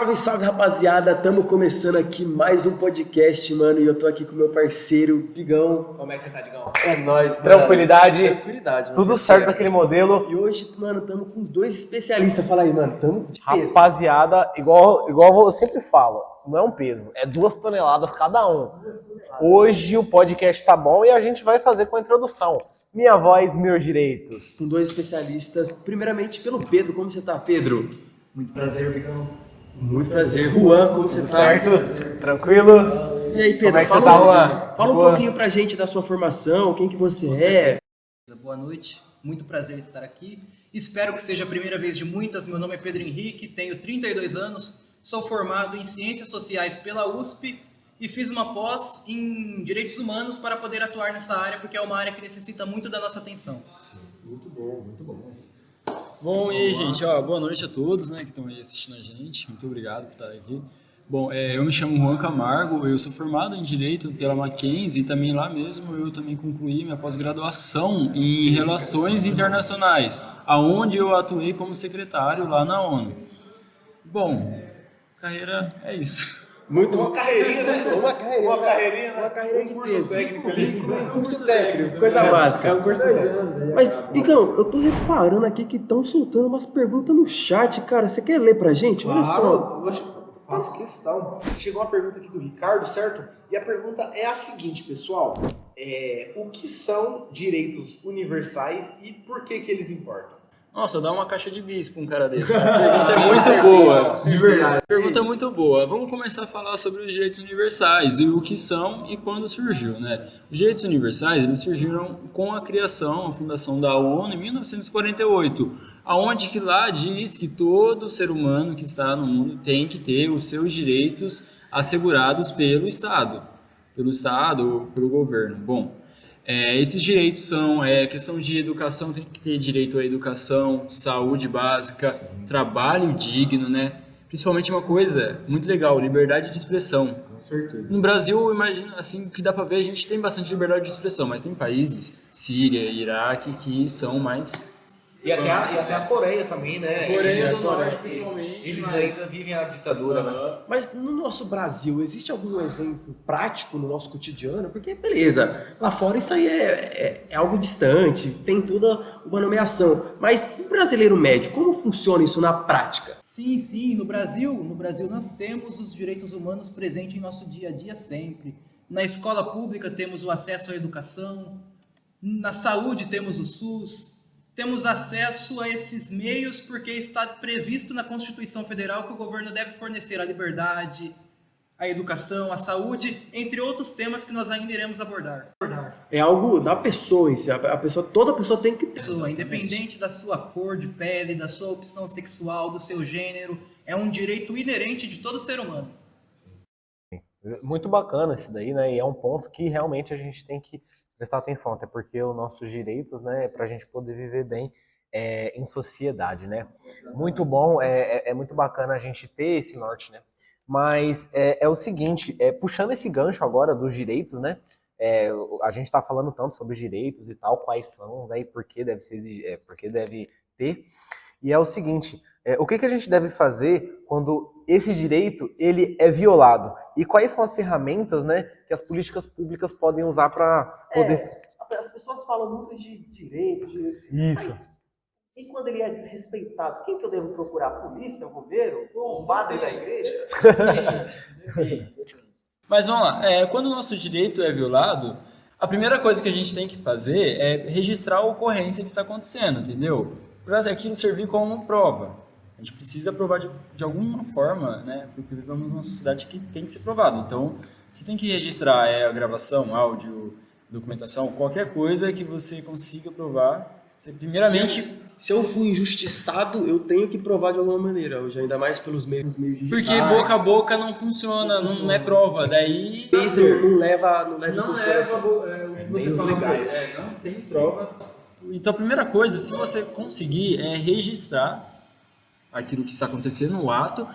Salve, salve, rapaziada! Tamo começando aqui mais um podcast, mano, e eu tô aqui com meu parceiro, Digão. Como é que você tá, Digão? É nóis, Tranquilidade, mano. tudo certo daquele modelo. E hoje, mano, tamo com dois especialistas. Fala aí, mano, tamo de peso. Rapaziada, igual eu sempre falo, não é um peso, é 2 toneladas cada um. Hoje o podcast tá bom e a gente vai fazer com a introdução. Minha voz, meus direitos. Com dois especialistas, primeiramente pelo Pedro. Como você tá, Pedro? Muito prazer, Digão. Muito prazer. Juan, como você Tudo tá? certo? Tranquilo? E aí, Pedro, Como é que você tá, Juan? Fala um Boa. pouquinho pra gente da sua formação, quem que você é. Boa noite, muito prazer estar aqui. Espero que seja a primeira vez de muitas. Meu nome é Pedro Henrique, tenho 32 anos, sou formado em Ciências Sociais pela USP e fiz uma pós em Direitos Humanos para poder atuar nessa área, porque é uma área que necessita muito da nossa atenção. Sim, muito bom, muito bom. Bom, e aí, gente, boa noite a todos, né, que estão aí assistindo a gente. Muito obrigado por estar aqui. Bom, eu me chamo Juan Camargo, eu sou formado em Direito pela Mackenzie e também lá mesmo eu também concluí minha pós-graduação em Relações Internacionais, aonde eu atuei como secretário lá na ONU. Bom, carreira é isso. Muito Uma carreirinha, né? Uma carreirinha. Uma carreirinha, né? Uma carreira de curso peso. técnico ali. Curso técnico, coisa básica. É um curso técnico. Mas, Bicão, eu tô reparando aqui que estão soltando umas perguntas no chat, cara. Você quer ler pra gente? Olha só. Eu faço questão. Chegou uma pergunta aqui do Ricardo, certo? E a pergunta é a seguinte, pessoal. O que são direitos universais e por que eles importam? Nossa, dá uma caixa de bis com um cara desse. A pergunta é muito boa. De verdade. Pergunta muito boa. Vamos começar a falar sobre os direitos universais e o que são e quando surgiu, né? Os direitos universais, eles surgiram com a criação, a fundação da ONU em 1948, aonde que lá diz que todo ser humano que está no mundo tem que ter os seus direitos assegurados pelo Estado ou pelo governo. Bom, esses direitos são questão de educação, tem que ter direito à educação, saúde básica, trabalho digno, né? Principalmente uma coisa muito legal, liberdade de expressão. Com certeza. No Brasil, eu imagino, assim, que dá pra ver, a gente tem bastante liberdade de expressão, mas tem países, Síria, Iraque, que são mais... E até a Coreia também, né? Coreia do Coreia. Norte, principalmente, Eles mas- ainda vivem a ditadura, né? Mas no nosso Brasil, existe algum exemplo prático no nosso cotidiano? Porque, beleza, lá fora isso aí é algo distante, tem toda uma nomeação. Mas o brasileiro médio, como funciona isso na prática? Sim, no Brasil nós temos os direitos humanos presentes em nosso dia a dia sempre. Na escola pública temos o acesso à educação, na saúde temos o SUS, temos acesso a esses meios porque está previsto na Constituição Federal que o governo deve fornecer a liberdade, a educação, a saúde, entre outros temas que nós ainda iremos abordar. É algo da pessoa em si, toda pessoa tem que ter. Pessoa, independente da sua cor de pele, da sua opção sexual, do seu gênero, é um direito inerente de todo ser humano. Muito bacana isso daí, né? E é um ponto que realmente a gente tem que prestar atenção, até porque os nossos direitos, né, para a gente poder viver bem em sociedade, né? Muito bom, é muito bacana a gente ter esse norte, né? Mas é o seguinte, puxando esse gancho agora dos direitos, né? A gente está falando tanto sobre os direitos e tal, quais são, né? E por que deve ser por que deve ter. E é o seguinte, o que a gente deve fazer quando esse direito ele é violado? E quais são as ferramentas, né, que as políticas públicas podem usar para poder... As pessoas falam muito de direito, Isso. e quando ele é desrespeitado, quem que eu devo procurar? A polícia, o governo? O padre da igreja? Mas vamos lá, quando o nosso direito é violado, a primeira coisa que a gente tem que fazer é registrar a ocorrência que está acontecendo, entendeu? Para aquilo servir como prova. A gente precisa provar de alguma forma, né? Porque vivemos numa sociedade que tem que ser provado. Então, você tem que registrar a gravação, áudio, documentação, qualquer coisa que você consiga provar. Você, primeiramente... Se eu fui injustiçado, eu tenho que provar de alguma maneira, hoje, ainda mais pelos meios digitais. Porque boca a boca não funciona, não é prova. Daí... Isso não leva em consideração. meios legais. Não tem prova. Então, a primeira coisa, se você conseguir, é registrar aquilo que está acontecendo no ato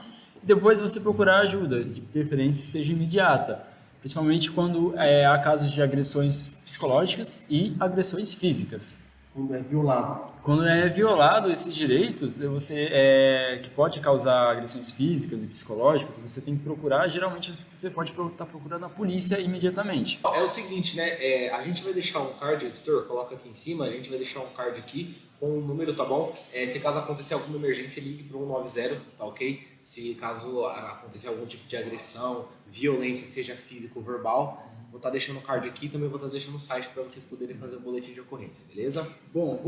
e depois você procurar ajuda, de preferência seja imediata, principalmente quando há casos de agressões psicológicas e agressões físicas. quando é violado. Quando é violado esses direitos, que pode causar agressões físicas e psicológicas, você tem que procurar, geralmente você pode estar procurando a polícia imediatamente. É o seguinte, né? A gente vai deixar um card, editor, coloca aqui em cima, a gente vai deixar um card aqui com o número, tá bom? Se caso acontecer alguma emergência, ligue para o 190, tá ok? Se caso acontecer algum tipo de agressão, violência, seja física ou verbal, vou estar deixando o card aqui e também vou estar deixando o site para vocês poderem fazer o boletim de ocorrência, beleza? Bom,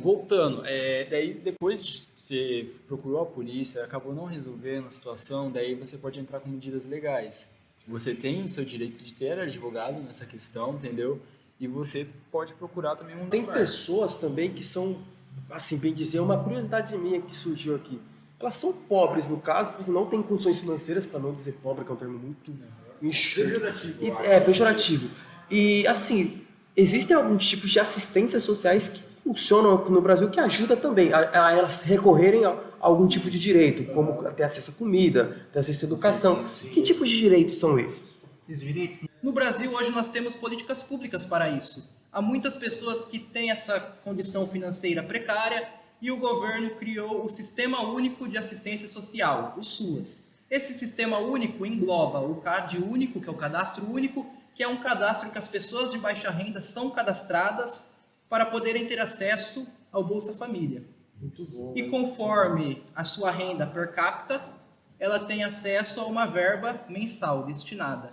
voltando, daí depois que você procurou a polícia, acabou não resolvendo a situação, daí você pode entrar com medidas legais. Você tem o seu direito de ter advogado nessa questão, entendeu? E você pode procurar também um Tem lugar. pessoas também que são, assim, bem dizer, uma curiosidade minha que surgiu aqui. Elas são pobres, no caso, porque não têm condições financeiras, para não dizer pobre, que é um termo muito enxuto. Pejorativo. E, assim, existem alguns tipos de assistências sociais que funcionam aqui no Brasil, que ajudam também a elas recorrerem a algum tipo de direito, como ter acesso à comida, ter acesso à educação. Que tipos de direitos são esses? Esses direitos. No Brasil, hoje, nós temos políticas públicas para isso. Há muitas pessoas que têm essa condição financeira precária e o governo criou o Sistema Único de Assistência Social, o SUAS. Esse Sistema Único engloba o CAD único, que é o Cadastro Único, que é um cadastro que as pessoas de baixa renda são cadastradas para poderem ter acesso ao Bolsa Família. E conforme a sua renda per capita, ela tem acesso a uma verba mensal destinada.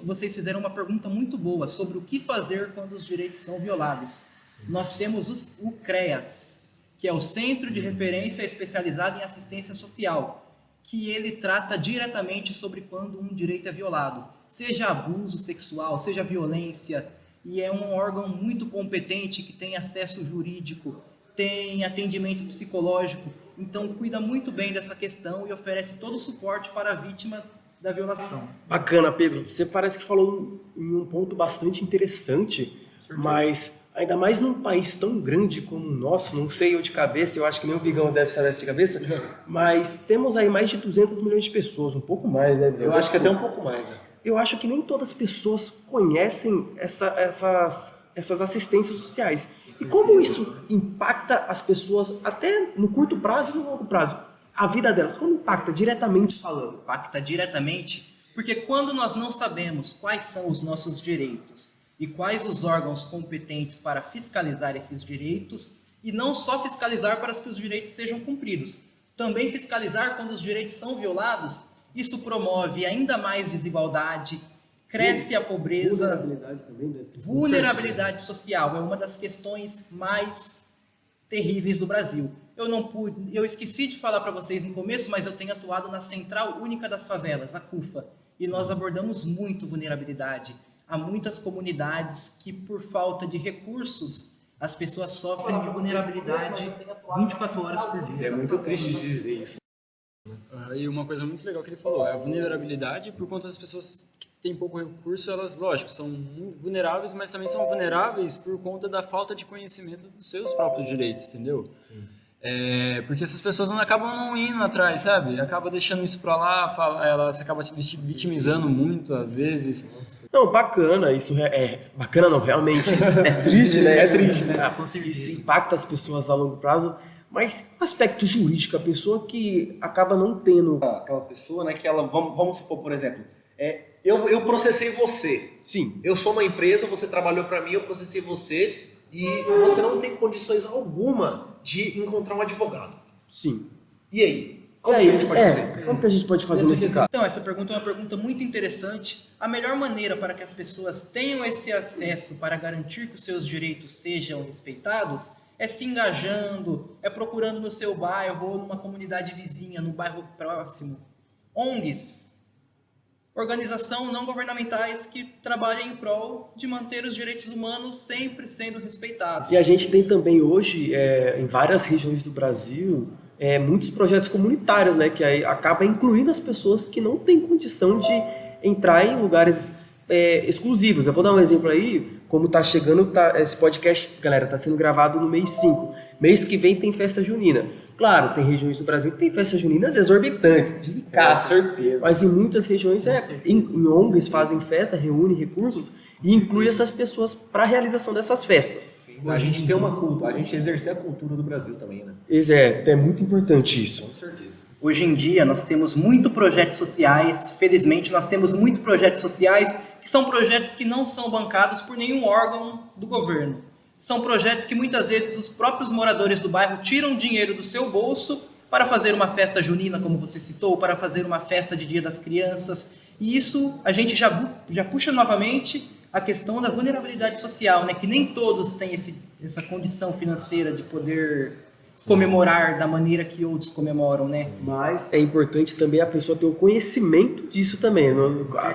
Vocês fizeram uma pergunta muito boa sobre o que fazer quando os direitos são violados. Nós temos o CREAS, que é o Centro de Referência Especializado em Assistência Social, que ele trata diretamente sobre quando um direito é violado, seja abuso sexual, seja violência, e é um órgão muito competente que tem acesso jurídico, tem atendimento psicológico, então cuida muito bem dessa questão e oferece todo o suporte para a vítima da violação. Bacana, Pedro. Você parece que falou em um ponto bastante interessante, mas ainda mais num país tão grande como o nosso, não sei eu de cabeça, eu acho que nem o Bigão deve saber de cabeça, mas temos aí mais de 200 milhões de pessoas, um pouco mais, né, Bigão? Eu acho que até um pouco mais, né? Eu acho que nem todas as pessoas conhecem essas assistências sociais. E como isso impacta as pessoas até no curto prazo e no longo prazo? A vida delas, como impacta diretamente falando? Impacta diretamente porque quando nós não sabemos quais são os nossos direitos e quais os órgãos competentes para fiscalizar esses direitos, e não só fiscalizar para que os direitos sejam cumpridos, também fiscalizar quando os direitos são violados, isso promove ainda mais desigualdade, cresce a pobreza, Vulnerabilidade também, né? vulnerabilidade social, é uma das questões mais terríveis do Brasil. Eu esqueci de falar para vocês no começo, mas eu tenho atuado na Central Única das Favelas, a CUFA, e nós abordamos muito vulnerabilidade. Há muitas comunidades que, por falta de recursos, as pessoas sofrem de vulnerabilidade 24 horas por dia. É muito triste de ver isso. E uma coisa muito legal que ele falou, é a vulnerabilidade por conta das pessoas que têm pouco recurso, elas, lógico, são vulneráveis, mas também são vulneráveis por conta da falta de conhecimento dos seus próprios direitos, entendeu? Sim. Porque essas pessoas acabam não indo atrás, sabe? Acaba deixando isso pra lá, elas acabam se vitimizando muito, às vezes. Não, bacana, isso bacana não, realmente é triste, né? É triste, né? Isso impacta as pessoas a longo prazo, mas no aspecto jurídico, a pessoa que acaba não tendo... Aquela pessoa, né, que ela, vamos supor, por exemplo, eu processei você. Sim. Eu sou uma empresa, você trabalhou para mim, eu processei você e você não tem condições alguma de encontrar um advogado. Sim. E aí? Como que a gente pode fazer? Como que a gente pode fazer nesse caso? Então, essa pergunta é uma pergunta muito interessante. A melhor maneira para que as pessoas tenham esse acesso para garantir que os seus direitos sejam respeitados é se engajando, é procurando no seu bairro ou numa comunidade vizinha, no bairro próximo. ONGs, organizações não governamentais que trabalham em prol de manter os direitos humanos sempre sendo respeitados. E a gente tem também hoje, em várias regiões do Brasil, muitos projetos comunitários, né, que aí acaba incluindo as pessoas que não têm condição de entrar em lugares exclusivos. Eu vou dar um exemplo aí, como tá chegando, esse podcast, galera, tá sendo gravado no mês 5. mês que vem tem festa junina. Claro, tem regiões do Brasil que tem festas juninas exorbitantes, de ricaças. certeza. Mas em muitas regiões, em ONGs fazem festa, reúnem recursos e inclui essas pessoas para a realização dessas festas. Sim, a gente tem uma cultura, a gente exercer a cultura do Brasil também, né? É muito importante isso. Com certeza. Hoje em dia nós temos muito projetos sociais, felizmente nós temos muito projetos sociais que são projetos que não são bancados por nenhum órgão do governo. São projetos que muitas vezes os próprios moradores do bairro tiram dinheiro do seu bolso para fazer uma festa junina, como você citou, para fazer uma festa de Dia das Crianças. E isso a gente já puxa novamente a questão da vulnerabilidade social, né? Que nem todos têm essa condição financeira de poder comemorar da maneira que outros comemoram, né? Mas é importante também a pessoa ter o conhecimento disso também,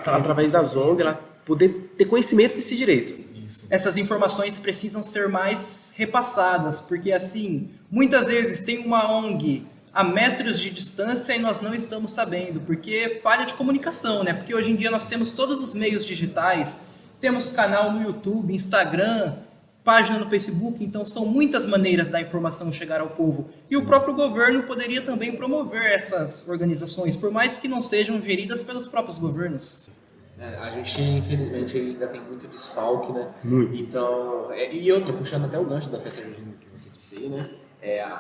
através das ONGs, ela poder ter conhecimento desse direito. Essas informações precisam ser mais repassadas, porque assim, muitas vezes tem uma ONG a metros de distância e nós não estamos sabendo, porque falha de comunicação, né? Porque hoje em dia nós temos todos os meios digitais, temos canal no YouTube, Instagram, página no Facebook, então são muitas maneiras da informação chegar ao povo. E o próprio governo poderia também promover essas organizações, por mais que não sejam geridas pelos próprios governos. A gente, infelizmente, ainda tem muito desfalque, né? Muito. Então, e outra, puxando até o gancho da festa junina que você disse aí, né?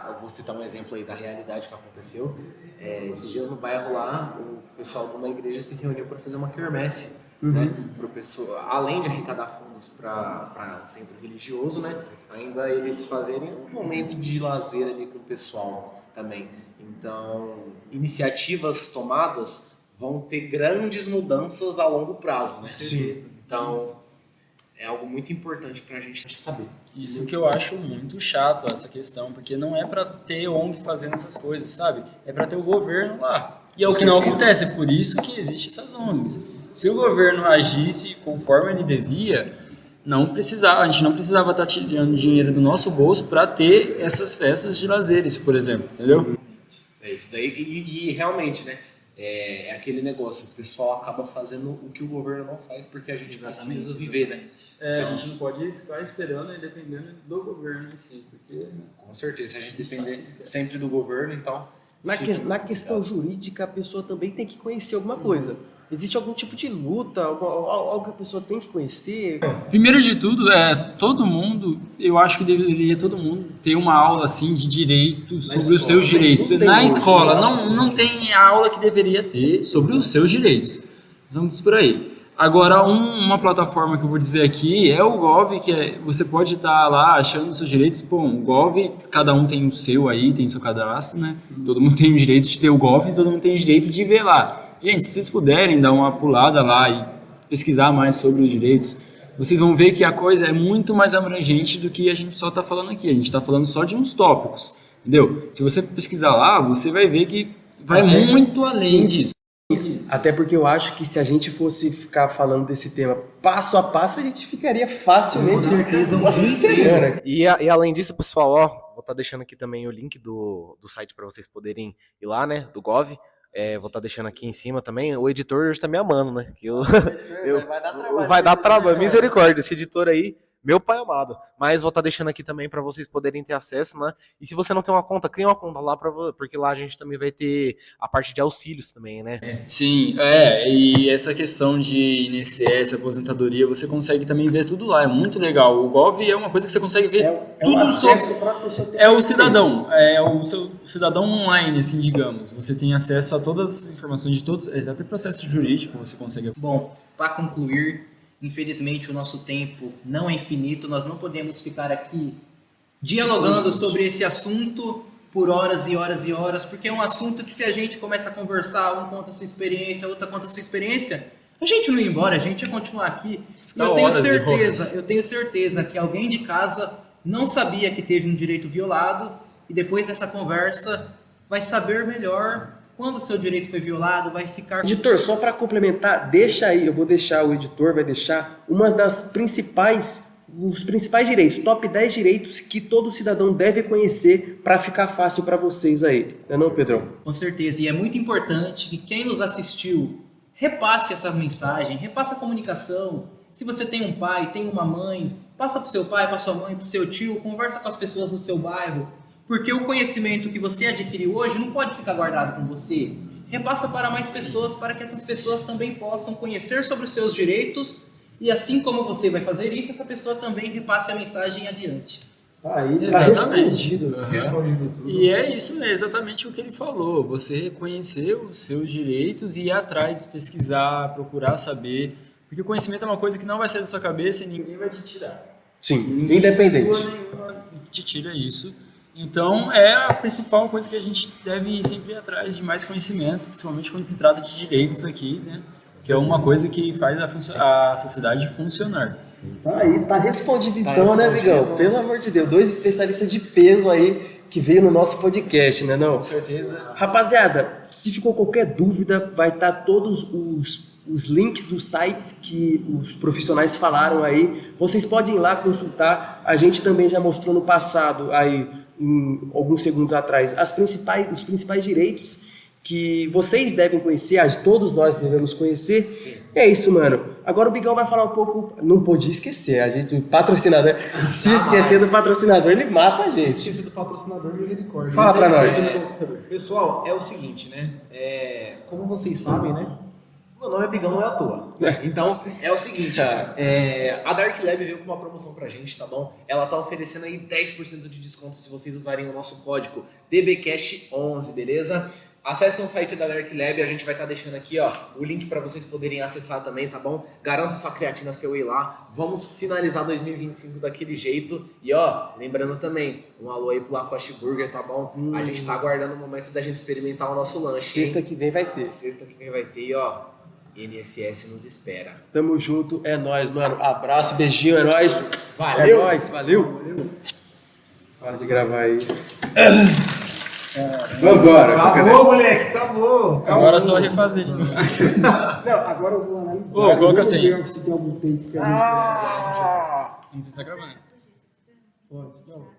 Eu vou citar um exemplo aí da realidade que aconteceu. Esses dias no bairro lá, o pessoal de uma igreja se reuniu para fazer uma quermesse, né? Pro pessoal, além de arrecadar fundos para um centro religioso, né? Ainda eles fazerem um momento de lazer ali com o pessoal também. Então, iniciativas tomadas vão ter grandes mudanças a longo prazo, né? Sim. Então, é algo muito importante para a gente saber. Isso que eu acho muito chato, essa questão, porque não é para ter ONG fazendo essas coisas, sabe? É para ter o governo lá. E é o que não acontece, é por isso que existem essas ONGs. Se o governo agisse conforme ele devia, a gente não precisava estar tirando dinheiro do nosso bolso para ter essas festas de lazeres, por exemplo, entendeu? É isso daí, e realmente, né? É aquele negócio, o pessoal acaba fazendo o que o governo não faz, porque a gente precisa viver, né? A gente não pode ficar esperando e dependendo do governo em si, porque... Com certeza, se a gente depender sempre do governo, então... Na questão jurídica, a pessoa também tem que conhecer alguma coisa. Existe algum tipo de luta, algo que a pessoa tem que conhecer? Primeiro de tudo, todo mundo, eu acho que deveria todo mundo ter uma aula assim de direitos, sobre os seus direitos. Na escola, não tem a aula que deveria ter sobre os seus direitos. Vamos por aí. Agora, uma plataforma que eu vou dizer aqui é o Gov, que você pode estar lá achando os seus direitos. Bom, o Gov, cada um tem o seu aí, tem o seu cadastro, né? Todo mundo tem o direito de ter o Gov, todo mundo tem o direito de ver lá. Gente, se vocês puderem dar uma pulada lá e pesquisar mais sobre os direitos, vocês vão ver que a coisa é muito mais abrangente do que a gente só está falando aqui. A gente está falando só de uns tópicos, entendeu? Se você pesquisar lá, você vai ver que vai muito além disso. Até porque eu acho que se a gente fosse ficar falando desse tema passo a passo, a gente ficaria facilmente uma semana. E além disso, pessoal, vou estar deixando aqui também o link do site para vocês poderem ir lá, né, do Gov. Vou estar deixando aqui em cima também. O editor hoje tá me amando, né? Que vai dar trabalho. Misericórdia, esse editor aí, meu pai amado. Mas vou estar deixando aqui também para vocês poderem ter acesso, né? E se você não tem uma conta, cria uma conta lá, porque lá a gente também vai ter a parte de auxílios também, né? Sim, e essa questão de INSS, aposentadoria, você consegue também ver tudo lá, é muito legal. O Gov é uma coisa que você consegue ver tudo sobre. É o cidadão, é o seu cidadão online, assim, digamos. Você tem acesso a todas as informações de todos, até processo jurídico você consegue. Bom, para concluir, infelizmente o nosso tempo não é infinito, nós não podemos ficar aqui dialogando sobre esse assunto por horas e horas e horas, porque é um assunto que se a gente começa a conversar, um conta a sua experiência, outra conta a sua experiência, a gente não ia embora, a gente ia continuar aqui. Eu tenho certeza que alguém de casa não sabia que teve um direito violado e depois dessa conversa vai saber melhor quando o seu direito foi violado, vai ficar... Editor, só para complementar, deixa aí, eu vou deixar, o editor vai deixar os principais direitos, top 10 direitos que todo cidadão deve conhecer para ficar fácil para vocês aí. Não é não, Pedrão? Com certeza, e é muito importante que quem nos assistiu repasse essa mensagem, repasse a comunicação. Se você tem um pai, tem uma mãe, Passa para o seu pai, para sua mãe, para o seu tio, conversa com as pessoas no seu bairro, porque o conhecimento que você adquiriu hoje não pode ficar guardado com você. Repassa para mais pessoas, para que essas pessoas também possam conhecer sobre os seus direitos e assim como você vai fazer isso, essa pessoa também repasse a mensagem adiante. Aí tá Exatamente. respondido. Respondido tudo. E é isso, é exatamente o que ele falou. Você reconhecer os seus direitos e ir atrás, pesquisar, procurar saber. Porque o conhecimento é uma coisa que não vai sair da sua cabeça e ninguém vai te tirar. Sim, Ninguém, independente. pessoa nenhuma te tira isso. Então, é a principal coisa que a gente deve sempre ir atrás de mais conhecimento, principalmente quando se trata de direitos aqui, né? Que é uma coisa que faz a sociedade funcionar. Tá aí, tá respondido Tá então, né, respondido. Vigão? Pelo amor de Deus, 2 especialistas de peso aí que veio no nosso podcast, né, não? Com certeza. Rapaziada, se ficou qualquer dúvida, vai estar todos os links dos sites que os profissionais falaram aí. Vocês podem ir lá consultar. A gente também já mostrou no passado, aí, em alguns segundos atrás, os principais direitos que vocês devem conhecer, todos nós devemos conhecer. Sim. E é isso, mano. Agora o Bigão vai falar um pouco. Não podia esquecer, a gente, o patrocinador. Se esquecer do patrocinador, ele mata a gente. Justiça do patrocinador, misericórdia. Fala pra nós. Pessoal, é o seguinte, né? Como vocês sabem, né? Meu nome é Bigão, não é à toa. Então, é o seguinte, a Dark Lab veio com uma promoção pra gente, tá bom? Ela tá oferecendo aí 10% de desconto se vocês usarem o nosso código DBCast11, beleza? Acessem o site da Dark Lab, a gente vai estar deixando aqui, ó, o link para vocês poderem acessar também, tá bom? Garanta sua creatina seu whey lá. Vamos finalizar 2025 daquele jeito. E ó, lembrando também, um alô aí pro Lacoste Burger, tá bom? A gente tá aguardando o momento da gente experimentar o nosso lanche. Sexta hein? que vem vai ter. Sexta que vem vai ter, e ó, NSS nos espera. Tamo junto, é nóis, mano. Abraço, beijinho, é nóis. Valeu. É nóis, valeu. Para de gravar aí. Vambora. Acabou, moleque, acabou. Agora é só refazer de novo. Não, agora eu vou analisar. Ô, coloca Vamos assim. ver se tem algum tempo que a gente... Não sei se tá gravando. Pode, não.